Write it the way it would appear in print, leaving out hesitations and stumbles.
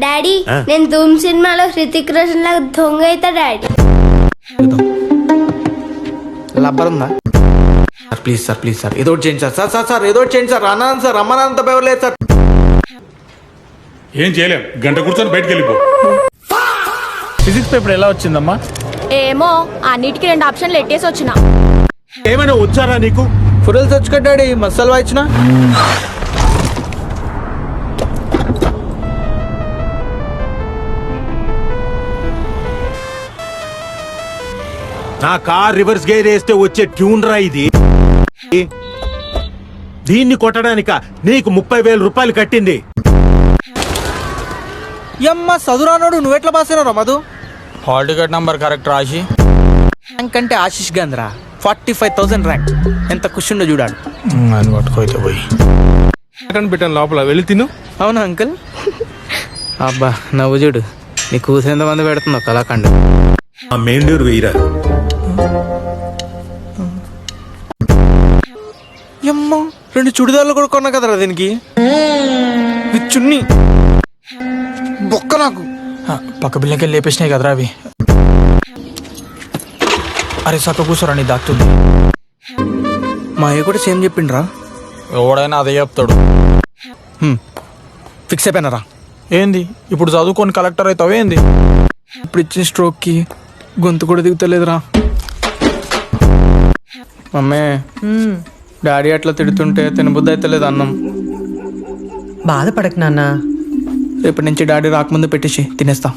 Daddy నేను ధూమ్ సినిమాలో హృతిక్ రోషన్ లాగా దొంగ అవుతా డాడీ. లబ్బర్ ఉందా? ప్లీజ్ సార్ ఏదో ఒకటి చేయండి సార్ ఏదో ఒకటి చేయండి సార్. అన్నాను సార్, అమ్మనంత బెవలేదు సార్. ఏం చేయలేం, గంట కూర్చొని బయటకు వెళ్ళిపో. ఫిజిక్స్ పేపర్ ఎలా వచ్చిందమ్మా? ఏమో అన్నిటికీ 2 ఆప్షన్లు ఎట్టేసి వచ్చిన. ఏమైనా వచ్చారా నీకు? ఫురల్ తెచ్చుకడ్డాడి మసాలా వాయించిన. నా కార్ రివర్స్ గేర్ వేస్తే వచ్చే ట్యూన్ రా ఇది. దీన్ని కొట్టడానిక నీకు 30,000 రూపాయలు కట్టింది. యమ్మ చదురానోడు నువ్వెట్లా పాసినారా Madhu? Hall ticket number correct రాసి ర్యాంక్ అంటే ఆశిష్ గంధ్రా 45,000 ర్యాంక్. ఎంత ఖుషిండో చూడాడు. అని పట్టుకోయితే పోయి పెట్టాను లోపల వెళ్ళి తిను. అవునా అంకుల్? అబ్బా నవ్వు చూడు, నీ కూతురు ఎంతమంది పెడుతుందో కళాఖండ్. ఆ మెయిన్ డోర్ వేయరా. యమ్మ 2 చుడిదార్లు కూడా కొన్నా కదరా దీనికి. చున్ని బొక్క నాకు. పక్క బిల్లంకి లేపేసినాయి కదరా అవి. అరే సక్క కూర్చోరా, నీ దాక్తుంది. మా అయ్య కూడా సేమ్ చెప్పిండ్రా. ఎవడైనా అదే చెప్తాడు. ఫిక్స్ అయిపోయినారా? ఏంది ఇప్పుడు చదువుకొని కలెక్టర్ అవుతావు ఏంది? ఇప్పుడు ఇచ్చిన స్ట్రోక్కి గొంతు కూడా దిగుతలేదురా. మమ్మే డాడీ అట్లా తిడుతుంటే తినబుద్ధి అయితలేదు అన్నం. బాధపడకు నాన్న. రేపటి నుంచి డాడీ రాకముందు పెట్టేసి తినేస్తా.